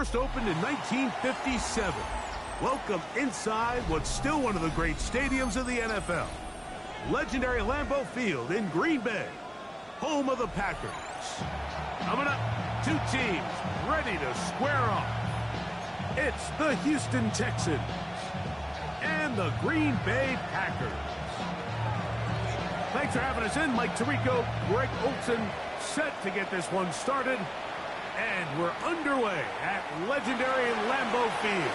first opened in 1957. Welcome inside what's still one of the great stadiums of the NFL. Legendary Lambeau Field in Green Bay, home of the Packers. Coming up, two teams ready to square off. It's the Houston Texans and the Green Bay Packers. Thanks for having us in. Mike Tirico, Greg Olson, set to get this one started. And we're underway at legendary Lambeau Field.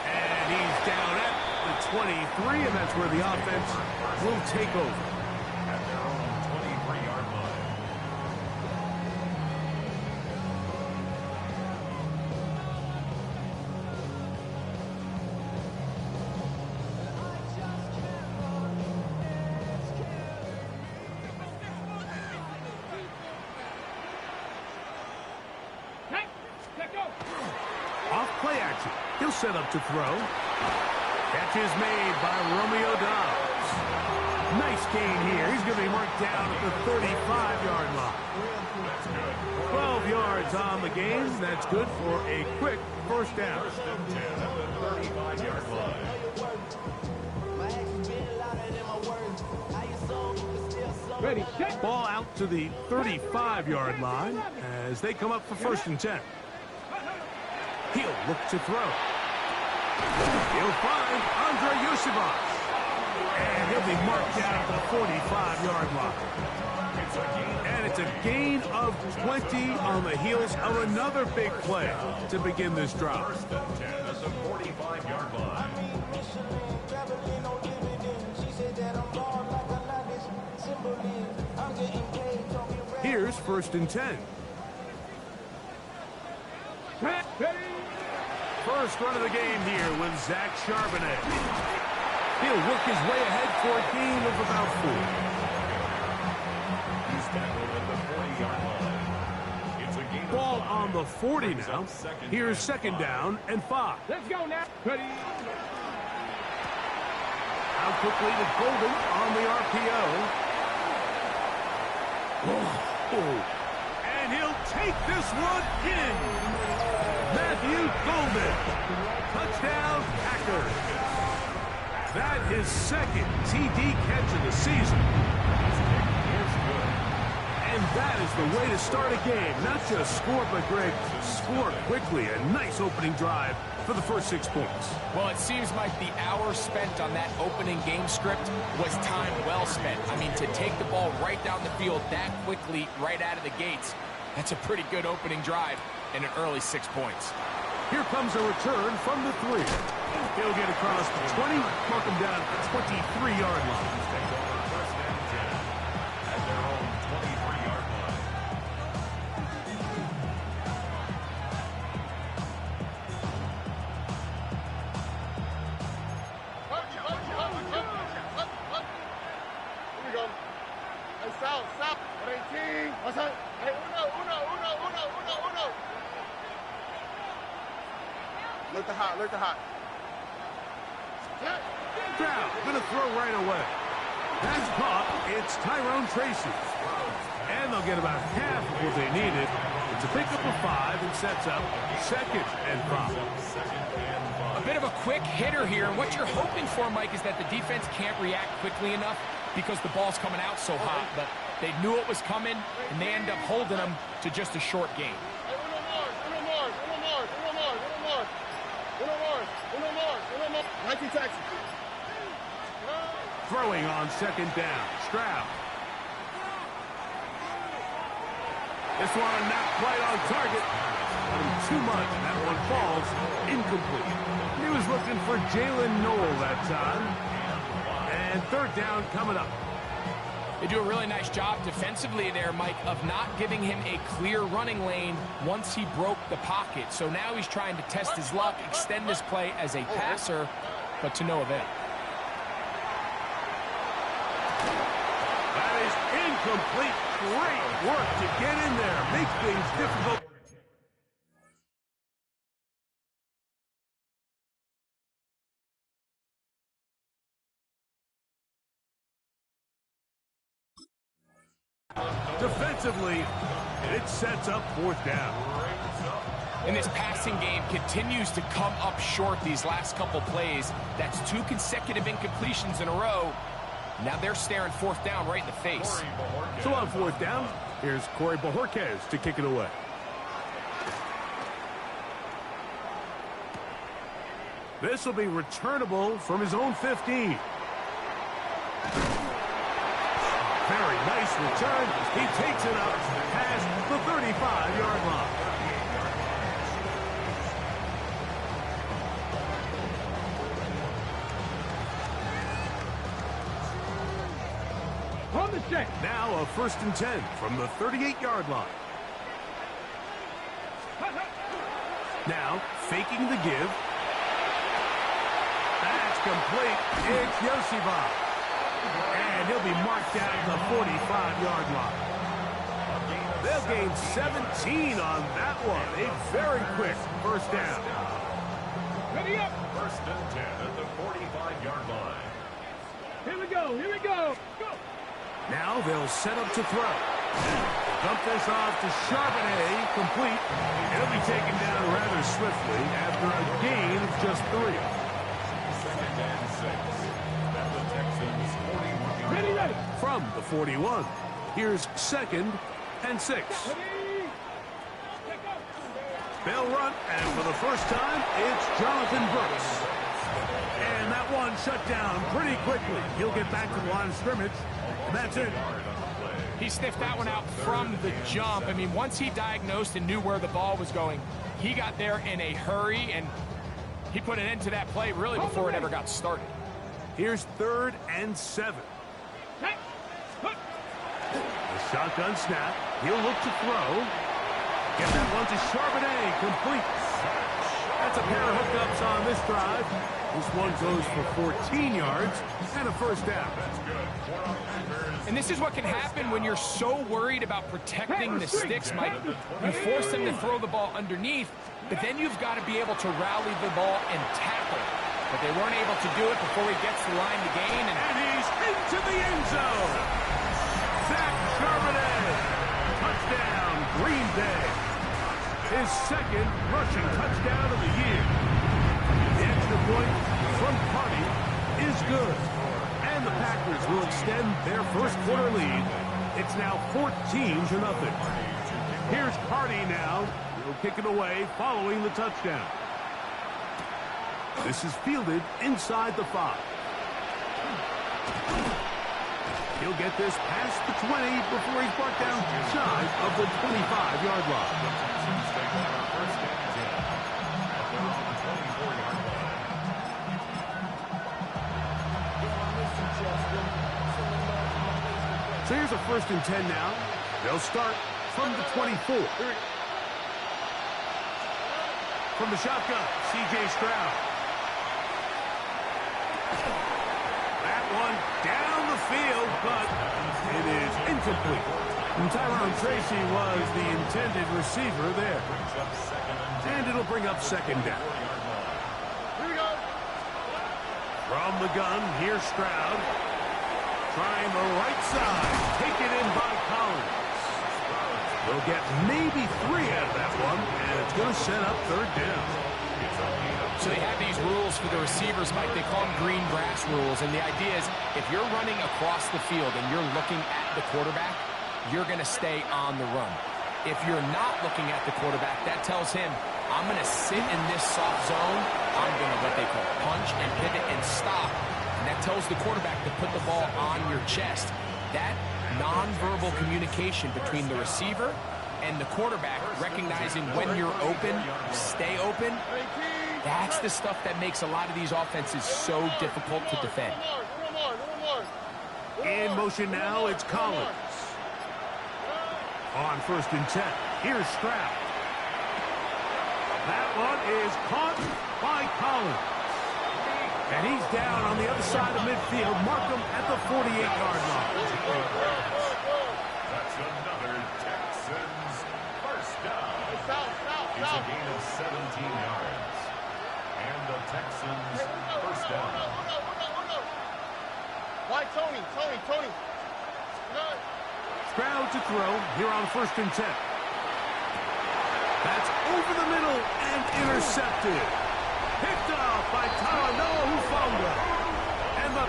And he's down at the 23, and that's where the offense will take over. At their own 23-yard line. Off play action. He'll set up to throw. Catch is made by Romeo Dobbs. Nice gain here. He's going to be marked down at the 35-yard line. 12 yards on the gain. That's good for a quick first down. First and 10 at the 35-yard line. Ready, set. Ball out to the 35-yard line as they come up for first and 10. He'll look to throw. He'll find Andre Yosibas. And he'll be marked down at the 45-yard line. And it's a gain of 20 on the heels of another big play to begin this drive. First and 10 at the 45-yard line. Here's first and 10. First run of the game here with Zach Charbonnet. He'll work his way ahead for a gain of about 4. He's tackled at the 40-yard line. It's a gain. Ball on the 40 now. Here's second down and 5. Let's go now. Ready. Out quickly to Golden on the RPO. Oh. And he'll take this one in. Matthew Golden. Touchdown, Packers. That is second TD catch of the season. And that is the way to start a game. Not just score, but, Greg, score quickly. A nice opening drive for the first 6 points. Well, it seems like the hour spent on that opening game script was time well spent. I mean, to take the ball right down the field that quickly right out of the gates, that's a pretty good opening drive and an early 6 points. Here comes a return from the 3. He'll get across the 20, mark him down at the 23-yard line. First and 10 at their own 23-yard line. Here we go. Hey, South. 18. What's up? Hey, uno. Look the hot. Down, gonna throw right away. That's caught. It's Tyrone Tracy. And they'll get about half of what they needed. It's a pickup of 5 and sets up second and 5. A bit of a quick hitter here. And what you're hoping for, Mike, is that the defense can't react quickly enough because the ball's coming out so hot. But they knew it was coming, and they end up holding them to just a short gain. Throwing on second down. Stroud. This one not quite on target. Too much, and that one falls incomplete. He was looking for Jalen Noel that time. And third down coming up. They do a really nice job defensively there, Mike, of not giving him a clear running lane once he broke the pocket. So now he's trying to test his luck, extend this play as a passer, but to no avail. That is incomplete. Great work to get in there. Make things difficult. Defensively, it sets up fourth down. And this passing game continues to come up short these last couple plays. That's 2 consecutive incompletions in a row. Now they're staring 4th down right in the face. So on 4th down, here's Corey Bojorquez to kick it away. This will be returnable from his own 15. Very nice return. He takes it up past the 35-yard line. On the check. Now a 1st and 10 from the 38-yard line. Now faking the give. That's complete. It's Yoshiba. And he'll be marked down at the 45-yard line. They'll gain 17 on that one. A very quick 1st down. Ready up. 1st and 10 at the 45-yard line. Here we go. Here we go. Go. Now they'll set up to throw. Dump this off to Charbonnet, complete. He'll be taken down rather swiftly after a gain of just 3. 2nd and 6 at the Texans 41. Ready, ready. From the 41, here's 2nd and 6. Ready. They'll run, and for the first time, it's Jonathan Brooks. And that one shut down pretty quickly. He'll get back to the line of scrimmage. That's it. He sniffed that one out from the jump. I mean, once he diagnosed and knew where the ball was going, he got there in a hurry, and he put an end to that play really before it ever got started. Here's 3rd and 7. The shotgun snap. He'll look to throw. Get that one to Charbonnet, complete. That's a pair of hookups on this drive. This one goes for 14 yards and a 1st down. And this is what can happen when you're so worried about protecting the sticks, Mike. You force them to throw the ball underneath, but then you've got to be able to rally the ball and tackle. But they weren't able to do it before he gets the line to gain. And he's into the end zone. Zach Charbonnet. Touchdown, Green Bay. His 2nd rushing touchdown of the year. The extra point from Carty is good. And the Packers will extend their 1st quarter lead. It's now 14-0. Here's Carty now. He'll kick it away following the touchdown. This is fielded inside the 5. He'll get this past the 20 before he's brought down shy of the 25-yard line. So here's a 1st and 10 now. They'll start from the 24. From the shotgun, C.J. Stroud. That one down the field, but it is incomplete. And Tyrone Tracy was the intended receiver there. And it'll bring up 2nd down. Here we go. From the gun, here's Stroud. Trying the right side. Taken in by Collins. They'll get maybe 3 out of that one, and it's going to set up 3rd down. So they have these rules for the receivers, Mike. They call them green grass rules. And the idea is if you're running across the field and you're looking at the quarterback, you're going to stay on the run. If you're not looking at the quarterback, that tells him, I'm going to sit in this soft zone. I'm going to what they call punch and pivot and stop. And that tells the quarterback to put the ball on your chest. That nonverbal communication between the receiver and the quarterback, recognizing when you're open, stay open, that's the stuff that makes a lot of these offenses so difficult to defend. In motion now, it's Collins. On 1st and 10, here's Stroud. That one is caught by Collins. And he's down on the other side of midfield. Mark him at the 48-yard line. That's another Texans 1st down. It's a gain of 17 yards. And the Texans 1st down. Why Tony? Stroud to throw here on 1st and 10. That's over the middle and intercepted. Picked off by Noah Hufanga. And the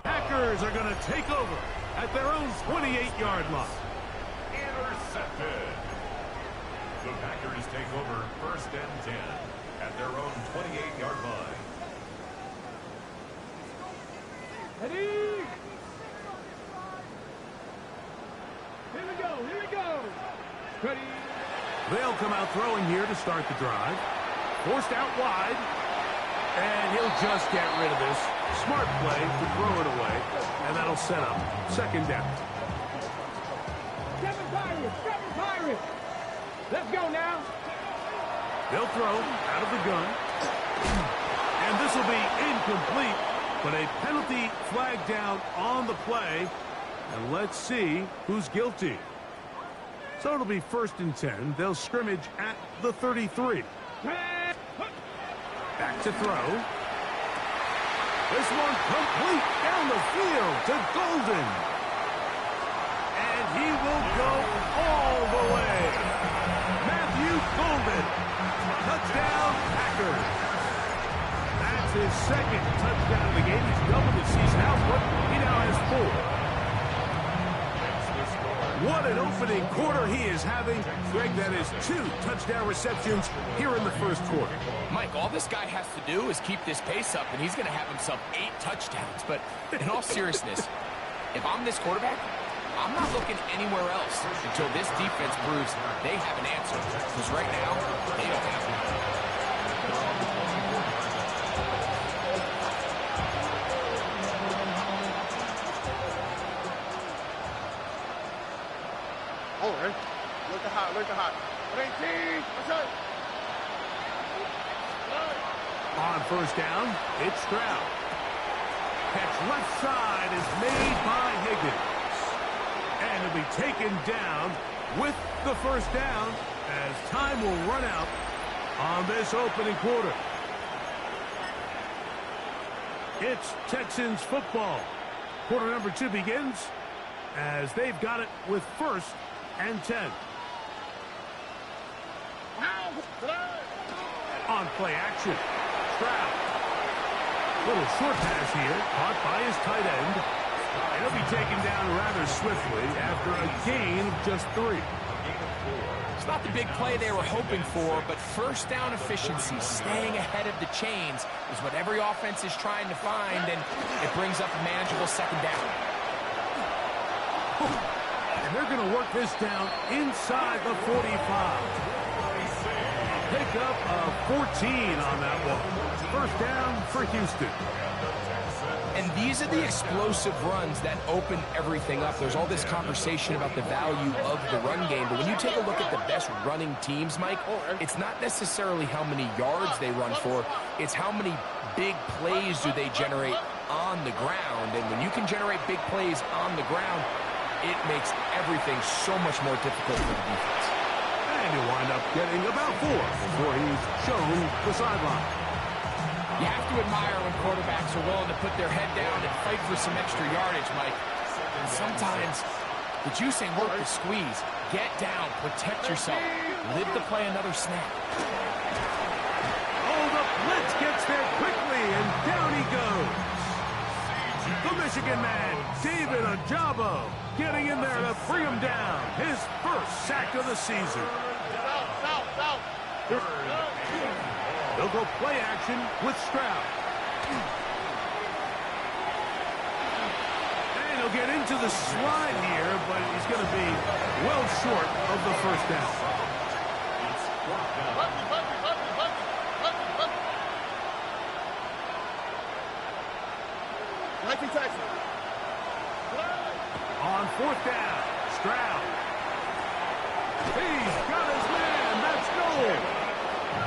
Packers are going to take over at their own 28-yard line. Intercepted. The Packers take over 1st and 10 at their own 28-yard line. Ready? Here we go. Ready? They'll come out throwing here to start the drive. Forced out wide. And he'll just get rid of this. Smart play to throw it away. And that'll set up 2nd down. Seven Pirates. Let's go now. They'll throw out of the gun. And this will be incomplete. But a penalty flag down on the play. And let's see who's guilty. So it'll be 1st and 10. They'll scrimmage at the 33. Back to throw. This one complete down the field to Golden. And he will go all the way. Matthew Golden. Touchdown, Packers. That's his 2nd touchdown of the game. He's doubled his season output. He now has 4. What an opening quarter he is having. Greg, that is 2 touchdown receptions here in the 1st quarter. Mike, all this guy has to do is keep this pace up, and he's going to have himself 8 touchdowns. But in all seriousness, if I'm this quarterback, I'm not looking anywhere else until this defense proves they have an answer. Because right now, they don't have one. All right. Look at hot. 18. On 1st down, it's Stroud. Catch left side is made by Higgins. And it'll be taken down with the 1st down as time will run out on this opening quarter. It's Texans football. Quarter number 2 begins as they've got it with 1st and 10. On play action, Stroud. Little short pass here, caught by his tight end. And he'll be taken down rather swiftly after a gain of just 3. It's not the big play they were hoping for, but 1st down efficiency, staying ahead of the chains, is what every offense is trying to find, and it brings up a manageable 2nd down. And they're going to work this down inside the 45. Pick up a 14 on that one. 1st down for Houston. And these are the explosive runs that open everything up. There's all this conversation about the value of the run game, but when you take a look at the best running teams, Mike, it's not necessarily how many yards they run for, it's how many big plays do they generate on the ground. And when you can generate big plays on the ground, it makes everything so much more difficult for the defense. And he'll wind up getting about 4 before he's shown the sideline. You have to admire when quarterbacks are willing to put their head down and fight for some extra yardage, Mike. And sometimes the juice ain't worth the squeeze. Get down, protect yourself, live to play another snap. Oh, the blitz gets there quickly, and down he goes. The Michigan man, David Ojabo, getting in there to bring him down. His 1st sack of the season. South. They'll go play action with Stroud. And he'll get into the slide here, but he's going to be well short of the 1st down. On 4th down, Stroud. He's got his man. That's goal.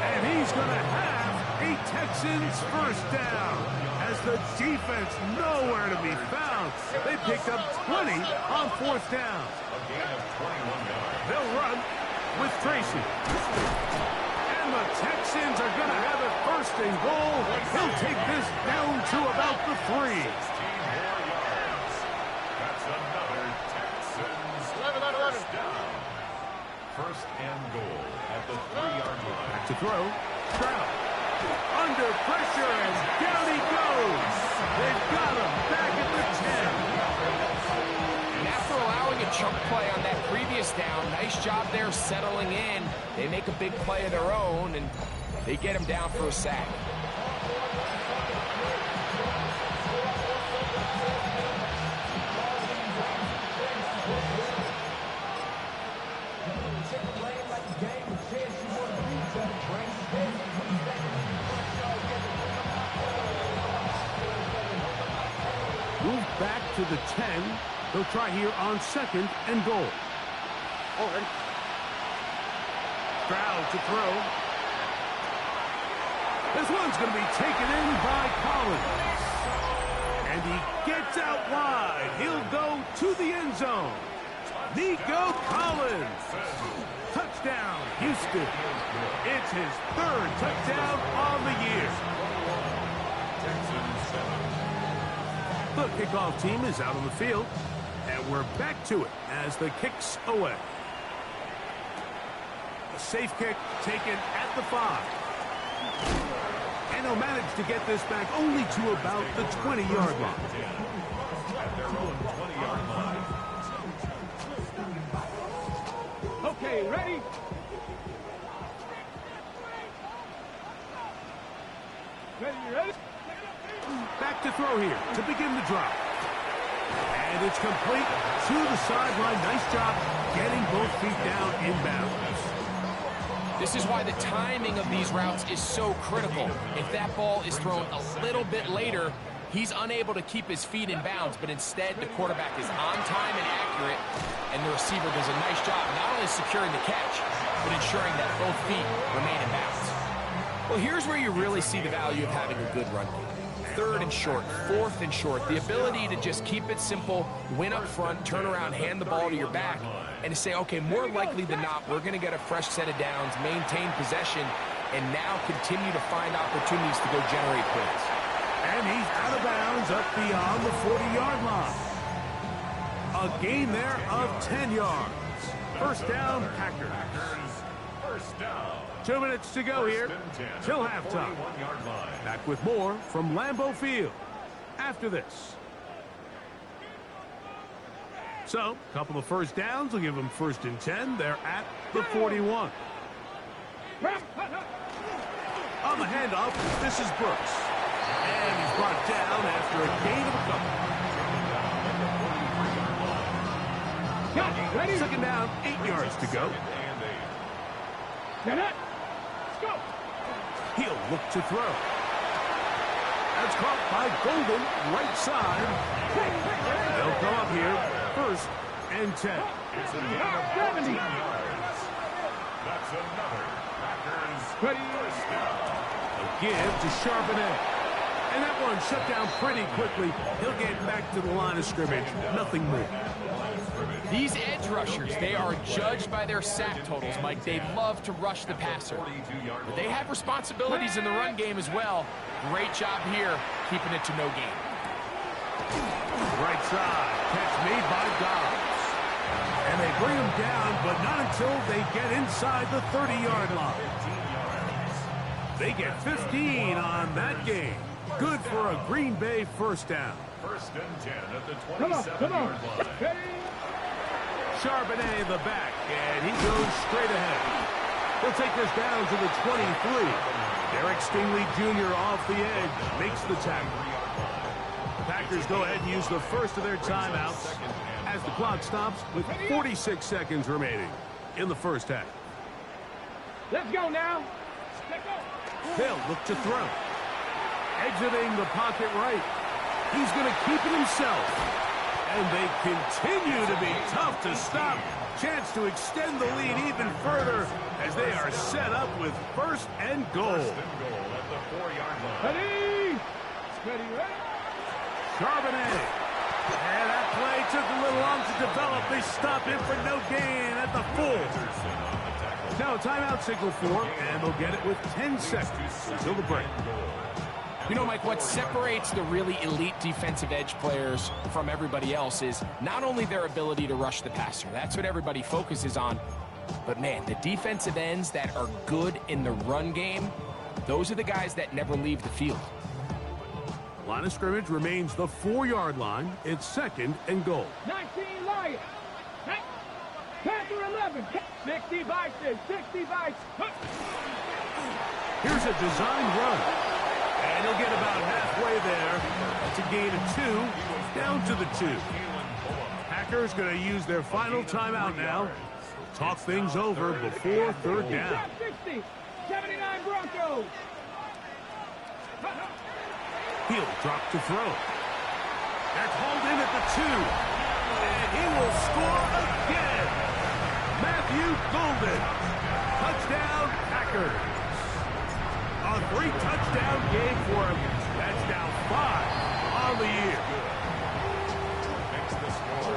And he's going to have A Texans first down as the defense nowhere to be found. They picked up 20 on fourth down. A gain of 21 yards. They'll run with Tracy. And the Texans are going to have it first and goal. He'll take this down to about the 3. 16 more yards. That's another Texans first down. First and goal at the 3-yard line. Back to throw. Stroud. Under pressure, and down he goes. They've got him back at the 10. And after allowing a chunk play on that previous down, nice job there settling in. They make a big play of their own, and they get him down for a sack. Move back to the 10. They'll try here on second and goal. Stroud to throw. This one's going to be taken in by Collins. And he gets out wide. He'll go to the end zone. Nico Collins. Touchdown, Houston. It's his 3rd touchdown on the year. The kickoff team is out on the field, and we're back to it as the kick's away. A safe kick taken at the 5. And he'll manage to get this back only to about the 20-yard line. At their own 20-yard line. Okay, ready? Ready? Back to throw here to begin the drive. And it's complete to the sideline. Nice job getting both feet down inbounds. This is why the timing of these routes is so critical. If that ball is thrown a little bit later, he's unable to keep his feet in bounds, but instead the quarterback is on time and accurate, and the receiver does a nice job not only securing the catch, but ensuring that both feet remain in bounds. Well, here's where you really see the value of having a good run game. 3rd and short, 4th and short, the ability to just keep it simple, win up front, turn around, hand the ball to your back, and to say, okay, more likely than not, we're going to get a fresh set of downs, maintain possession, and now continue to find opportunities to go generate points. And he's out of bounds up beyond the 40-yard line. A gain there of 10 yards. First down, Packers. First down. 2 minutes to go here till halftime. Back with more from Lambeau Field after this. So, a couple of first downs will give them 1st and 10. They're at the 41. On the handoff, this is Brooks. And he's brought down after a gain of a couple. Ready? Second down, 8 yards to go. He'll look to throw. That's caught by Golden, right side. They'll come up here, 1st and 10. It's a gain of 14 yards. That's another Packers first down. A give to Charbonnet. And that one shut down pretty quickly. He'll get back to the line of scrimmage. Nothing more. These edge rushers, they are judged by their sack totals, Mike. They love to rush the passer. But they have responsibilities in the run game as well. Great job here, keeping it to no gain. Right side, catch made by Dobbs. And they bring him down, but not until they get inside the 30-yard line. They get 15 on that game. Good for a Green Bay first down. 1st and 10 at the 27-yard line. Charbonnet the back, and he goes straight ahead. He'll take this down to the 23. Derek Stingley Jr. off the edge makes the tackle. The Packers go ahead and use the first of their timeouts as the clock stops with 46 seconds remaining in the first half. Let's go now. They'll look to throw. Exiting the pocket right. He's going to keep it himself. And they continue to be tough to stop. Chance to extend the lead even further as they are set up with 1st and goal. the 4-yard line. Ready? Ready, ready? Charbonnet. And that play took a little long to develop. They stop him for no gain at the full. Now a timeout signal for, and they'll get it with 10 seconds until the break. You know, Mike, what separates the really elite defensive edge players from everybody else is not only their ability to rush the passer. That's what everybody focuses on. But, man, the defensive ends that are good in the run game, those are the guys that never leave the field. Line of scrimmage remains the 4-yard line. It's 2nd and goal. 19 Lions. Panther 11. 60 Bison. 60 Bison. Here's a designed run. And he'll get about halfway there. That's a gain of 2, down to the 2. Packers going to use their final timeout now. Talk things over before 3rd down. 60. 79 Broncos. He'll drop to throw. That's hauled in at the 2. And he will score again. Matthew Golden. Touchdown, Packers. A 3-touchdown game for him. That's now 5 on the year.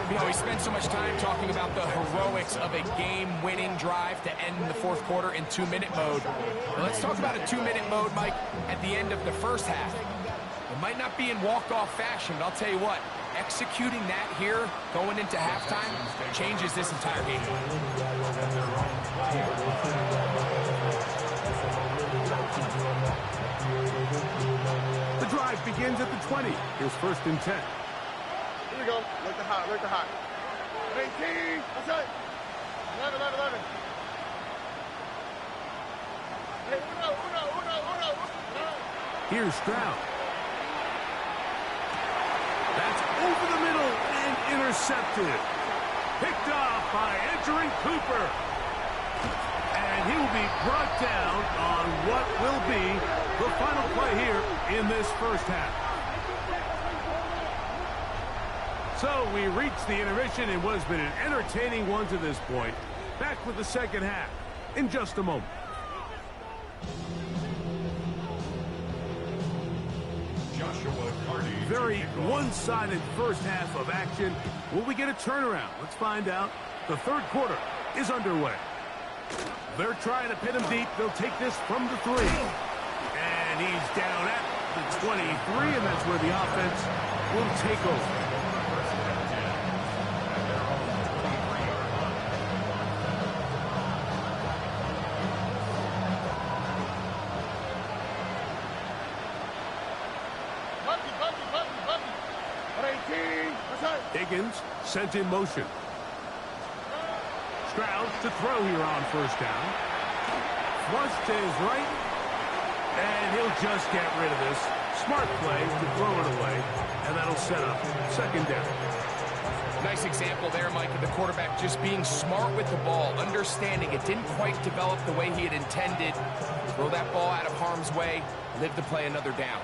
You know, we spent so much time talking about the heroics of a game-winning drive to end the 4th quarter in 2-minute mode. Well, let's talk about a 2-minute mode, Mike, at the end of the first half. It might not be in walk-off fashion, but I'll tell you what, executing that here, going into halftime, changes this entire game. The drive begins at the 20. Here's 1st and 10. Here we go. Like the hot, like the hot. 18. That's it. 11, 11, 11. Hey, uno. Here's Stroud. That's over the middle and intercepted. Picked off by entering Cooper. And he will be brought down on what will be the final play here in this first half. So we reached the intermission in what has been an entertaining one to this point. Back with the second half in just a moment. Very one-sided first half of action. Will we get a turnaround? Let's find out. The 3rd quarter is underway. They're trying to pin him deep. They'll take this from the 3. And he's down at the 23, and that's where the offense will take over. Higgins sent in motion. Stroud to throw here on 1st down. Flush to his right. And he'll just get rid of this. Smart play to throw it away. And that'll set up 2nd down. Nice example there, Mike, of the quarterback just being smart with the ball, understanding it didn't quite develop the way he had intended. Throw that ball out of harm's way, live to play another down.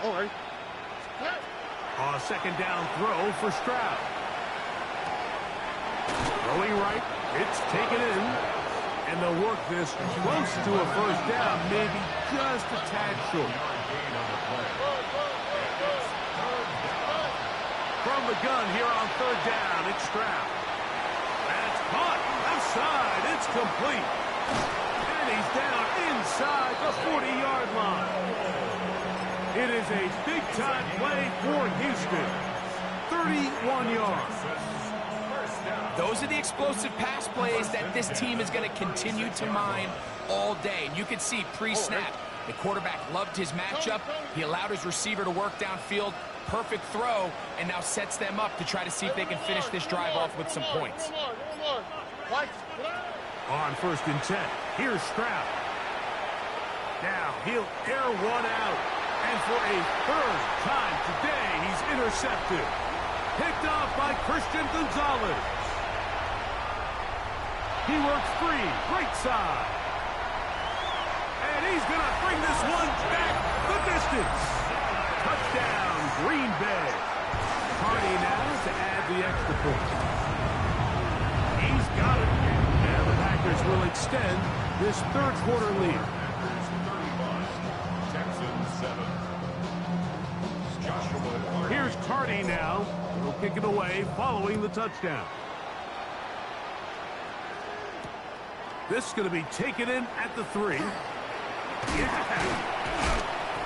All right. A 2nd down throw for Stroud. Throwing right. It's taken in. And they'll work this close to a 1st down, maybe just a tad short. From the gun here on 3rd down, it's Stroud. That's caught. Outside. It's complete. And he's down inside the 40-yard line. It is a big-time play for Houston. 31 yards. Those are the explosive pass plays that this team is going to continue to mine all day. And you can see pre-snap, the quarterback loved his matchup. He allowed his receiver to work downfield. Perfect throw, and now sets them up to try to see if they can finish this drive off with some points. On 1st and 10, here's Stroud. Now he'll air one out. And for a 3rd time today, he's intercepted. Picked off by Christian Gonzalez. He works free, right side. And he's going to bring this one back the distance. Touchdown, Green Bay. Hardy now to add the extra point. He's got it. And the Packers will extend this 3rd quarter lead. Hardy now will kick it away following the touchdown. This is going to be taken in at the 3. Yeah.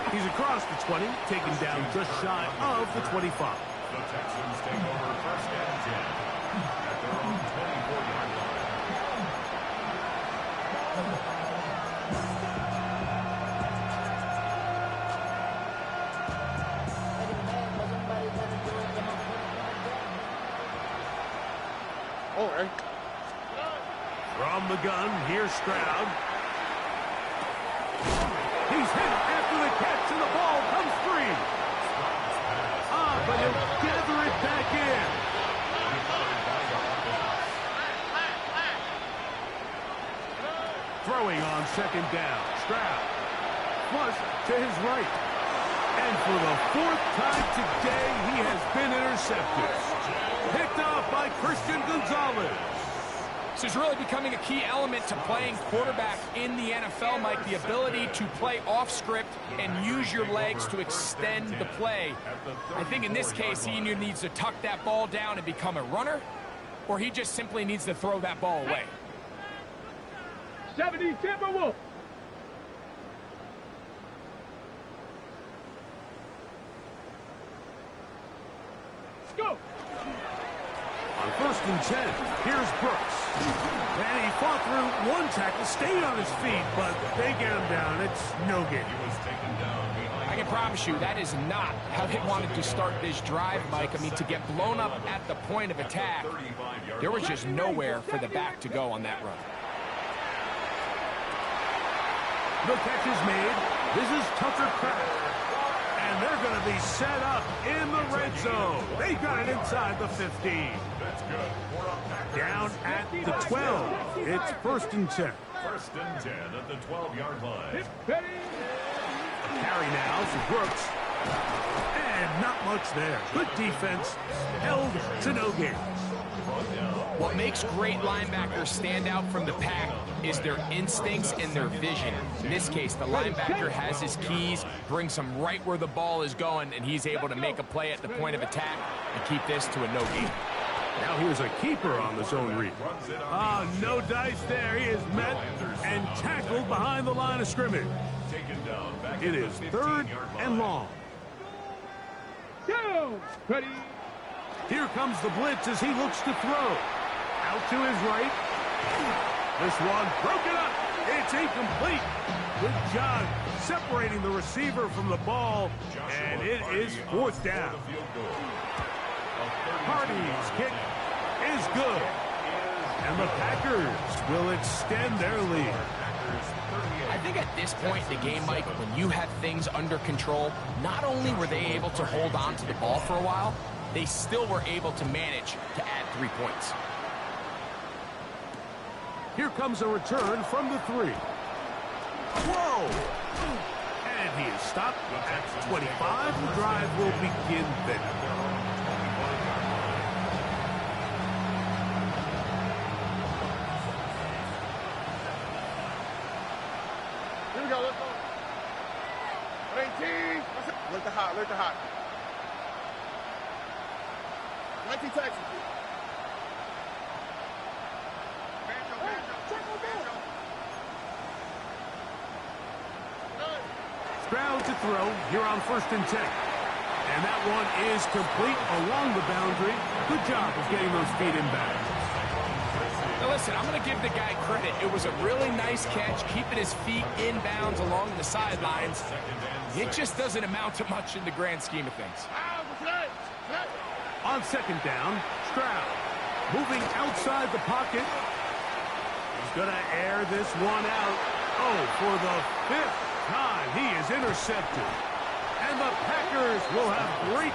He's across the 20, taken down just shy of the 25. The Texans take over first and 10 at their own 24-yard line. Oh, hey. From the gun, here's Stroud. He's hit after the catch, and the ball comes free. But he'll gather it back in. Throwing on second down. Stroud. Flush to his right. And for the 4th time today, he has been intercepted. Picked off by Christian Gonzalez. This is really becoming a key element to playing quarterback in the NFL, Mike. The ability to play off script and use your legs to extend the play. I think in this case, he either needs to tuck that ball down and become a runner, or he just simply needs to throw that ball away. 70 Timberwolves. Go. On 1st and 10, here's Brooks. And he fought through one tackle, stayed on his feet, but they get him down. It's no good. He was taken down behind. I can promise you that is not how they wanted to start this drive, Mike. I mean, to get blown up at the point of attack, there was just nowhere for the back to go on that run. The catch is made. This is Tucker Kraft. And they're going to be set up in the red zone. They got it inside the 15. That's good. Down at the 12. It's 1st and 10. 1st and 10 at the 12-yard line. A carry now for Brooks. And not much there. Good defense. Held to no gain. What makes great linebackers stand out from the pack is their instincts and their vision. In this case, the linebacker has his keys, brings him right where the ball is going, and he's able to make a play at the point of attack and keep this to a no gain. Now here's a keeper on the zone read. No dice there. He is met and tackled behind the line of scrimmage. It is 3rd and long. Go. Ready. Here comes the blitz as he looks to throw. Out to his right. This one broken up. It's incomplete. Good job separating the receiver from the ball. And it is 4th down. Hardy's kick is good. And the Packers will extend their lead. I think at this point in the game, Mike, when you have things under control, not only were they able to hold on to the ball for a while, they still were able to manage to add 3 points. Here comes a return from the 3. Whoa! And he is stopped at 25. The drive will begin then. Here we go, let's go. 18. Look the hot, look the hot. 19 Texans. Stroud to throw here on 1st and 10. And that one is complete along the boundary. Good job of getting those feet in bounds. Now listen, I'm going to give the guy credit. It was a really nice catch, keeping his feet in bounds along the sidelines. It just doesn't amount to much in the grand scheme of things. On 2nd down, Stroud moving outside the pocket. He's going to air this one out. Oh, for the 5th time, he is intercepted. And the Packers will have great